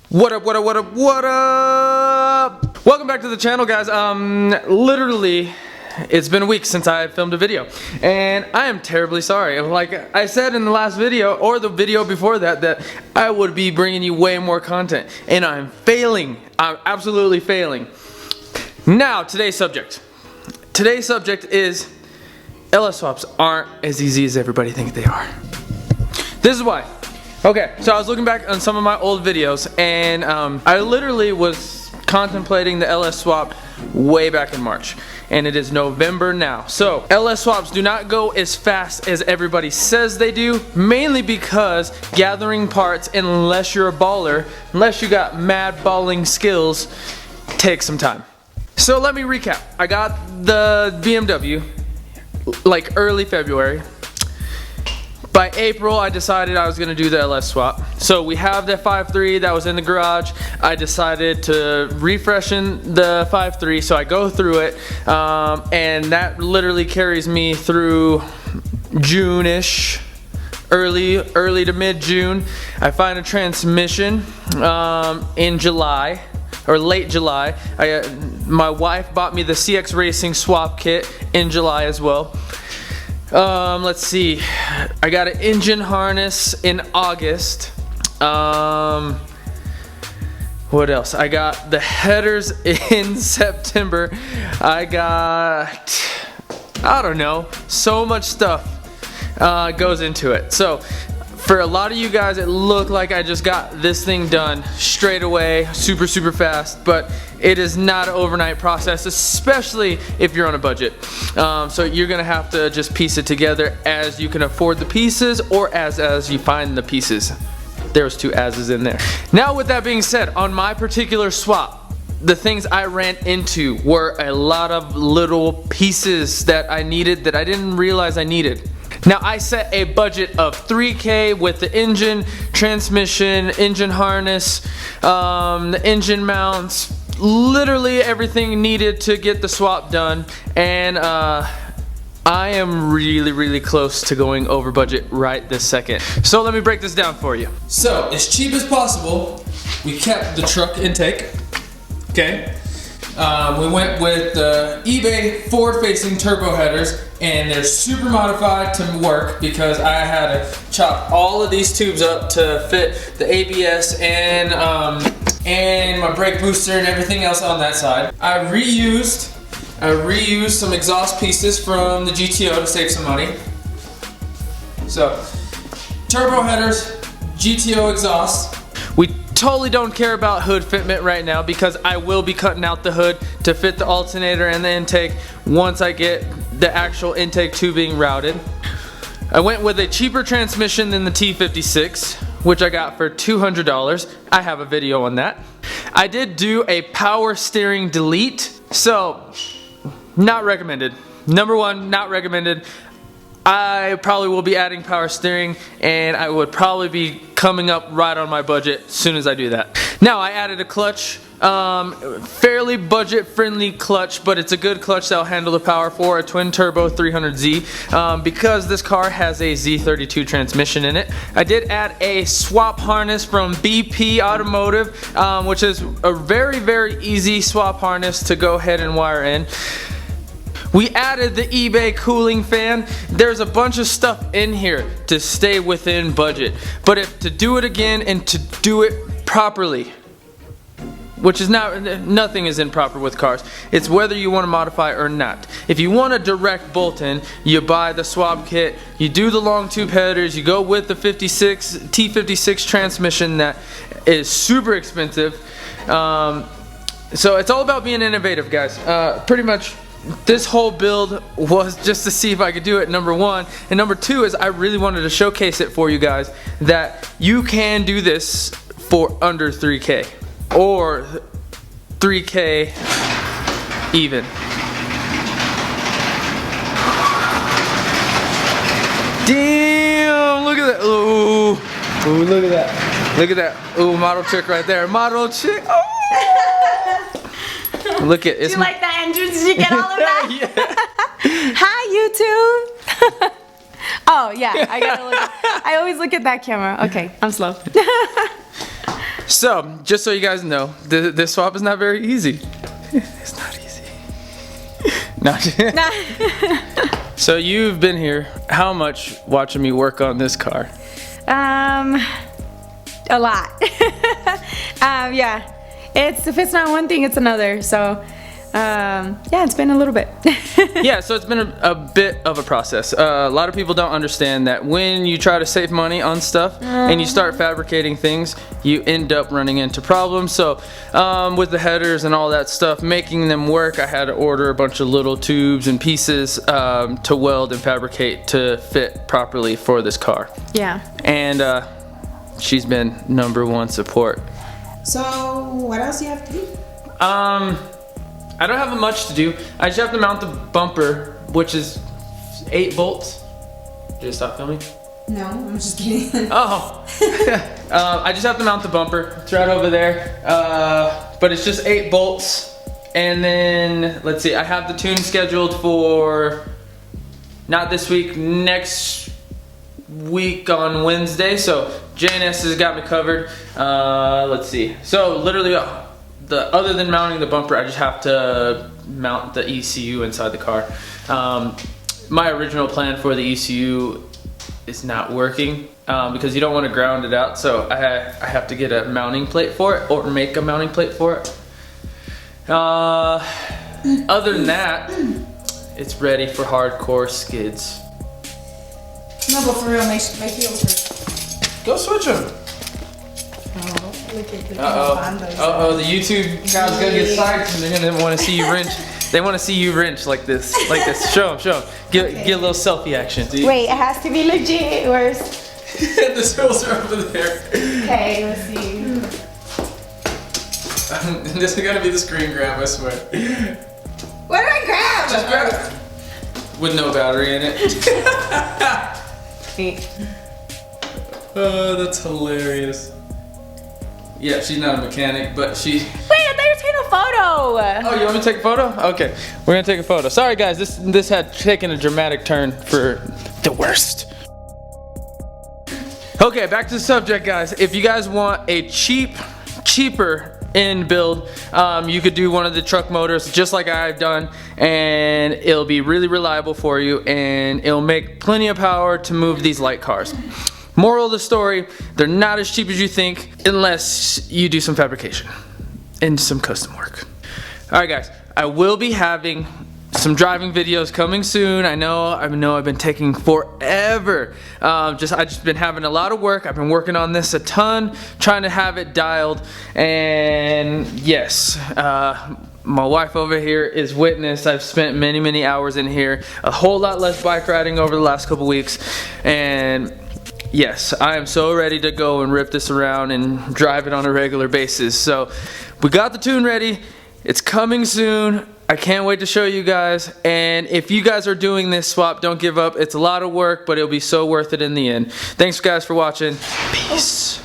What up, what up, what up, what up? Welcome back to the channel, guys. Literally, it's been a week since I filmed a video, and I am terribly sorry. Like I said in the last video, or the video before that, that I would be bringing you way more content, and I'm failing. I'm absolutely failing. Now, today's subject. Today's subject is LS swaps aren't as easy as everybody thinks they are. This is why. Okay, so I was looking back on some of my old videos, and I literally was contemplating the LS swap way back in March, and it is November now. So LS swaps do not go as fast as everybody says they do, mainly because gathering parts, unless you're a baller, unless you got mad balling skills, takes some time. So let me recap. I got the BMW like early February. By April, I decided I was going to do the LS swap. So we have the 5.3 that was in the garage. I decided to refreshen the 5.3, so I go through it, and that literally carries me through June-ish, early to mid-June. I find a transmission in July, or late July. My wife bought me the CX Racing swap kit in July as well. Let's see, I got an engine harness in August. What else? I got the headers in September. I don't know, so much stuff goes into it. So for a lot of you guys, it looked like I just got this thing done straight away, super fast, but it is not an overnight process, especially if you're on a budget. So you're gonna have to just piece it together as you can afford the pieces, or as you find the pieces. There's two as's in there. Now, with that being said, on my particular swap, the things I ran into were a lot of little pieces that I needed that I didn't realize I needed. Now, I set a budget of $3K with the engine, transmission, engine harness, the engine mounts, literally everything needed to get the swap done, and I am really close to going over budget right this second. So let me break this down for you. So, as cheap as possible, we kept the truck intake, okay? We went with the eBay forward-facing turbo headers, and they're super modified to work because I had to chop all of these tubes up to fit the ABS and my brake booster and everything else on that side. I reused some exhaust pieces from the GTO to save some money. So, turbo headers, GTO exhaust. We totally don't care about hood fitment right now because I will be cutting out the hood to fit the alternator and the intake once I get the actual intake tubing routed. I went with a cheaper transmission than the T36, which I got for $200. I have a video on that. I did do a power steering delete, so not recommended. Number one, not recommended. I probably will be adding power steering, and I would probably be coming up right on my budget as soon as I do that. Now, I added a clutch, fairly budget friendly clutch, but it's a good clutch that'll handle the power for a twin turbo 300Z because this car has a Z32 transmission in it. I did add a swap harness from BP Automotive, which is a very easy swap harness to go ahead and wire in. We added the eBay cooling fan. There's a bunch of stuff in here to stay within budget. But if to do it again and to do it properly, which is nothing is improper with cars. It's whether you want to modify or not. If you want a direct bolt-in, you buy the swap kit, you do the long tube headers, you go with the T56 transmission that is super expensive. So it's all about being innovative, guys. Pretty much. This whole build was just to see if I could do it, number one. And number two is I really wanted to showcase it for you guys that you can do this for under 3K. Or 3K even. Damn, look at that. Ooh, look at that. Look at that. Ooh, model chick right there. Model chick. Oh. Look at it. Do you like that entrance? Did you get all of that? Yeah. Hi, YouTube. Oh yeah, I always look at that camera. Okay, I'm slow. So, just so you guys know, this swap is not very easy. It's not easy. Not. So you've been here how much watching me work on this car? A lot. Yeah. If it's not one thing, it's another. So, yeah, it's been a little bit. Yeah, so it's been a bit of a process. A lot of people don't understand that when you try to save money on stuff and you start fabricating things, you end up running into problems. So with the headers and all that stuff, making them work, I had to order a bunch of little tubes and pieces to weld and fabricate to fit properly for this car. Yeah. And she's been #1 support. So, what else do you have to do? I don't have much to do. I just have to mount the bumper, which is 8 bolts. Did it stop filming? No, I'm just kidding. Oh. I just have to mount the bumper. It's right over there. But it's just 8 bolts. And then, let's see, I have the tune scheduled for, not this week, next week on Wednesday. So JNS has got me covered. Let's see. So literally, other than mounting the bumper, I just have to mount the ECU inside the car. My original plan for the ECU is not working because you don't want to ground it out. So I have to get a mounting plate for it, or make a mounting plate for it. Other than that, it's ready for hardcore skids. No, but for real, make heels hurt. Go switch them. Uh-oh, the YouTube guys gonna get psyched and they're gonna want to see you wrench. They want to see you wrench like this. Show them. Get a little selfie action. Wait, it has to be legit. Where's? The tools are over there. Okay, let's see. This is gonna be the screen grab, I swear. What do I grab? Just grab it. With no battery in it. Oh, that's hilarious. Yeah, she's not a mechanic, but she... Wait, I thought you were taking a photo. Oh, you want me to take a photo? Okay, we're gonna take a photo. Sorry guys, this had taken a dramatic turn for the worst. Okay, back to the subject, guys. If you guys want a cheaper end build, you could do one of the truck motors just like I've done, and it'll be really reliable for you, and it'll make plenty of power to move these light cars. Moral of the story, they're not as cheap as you think unless you do some fabrication and some custom work. Alright guys, I will be having some driving videos coming soon. I know I've been taking forever. I've just been having a lot of work. I've been working on this a ton, trying to have it dialed, and yes, my wife over here is witness. I've spent many hours in here, a whole lot less bike riding over the last couple weeks, and yes, I am so ready to go and rip this around and drive it on a regular basis. So we got the tune ready. It's coming soon. I can't wait to show you guys. And if you guys are doing this swap, don't give up. It's a lot of work, but it'll be so worth it in the end. Thanks guys for watching. Peace.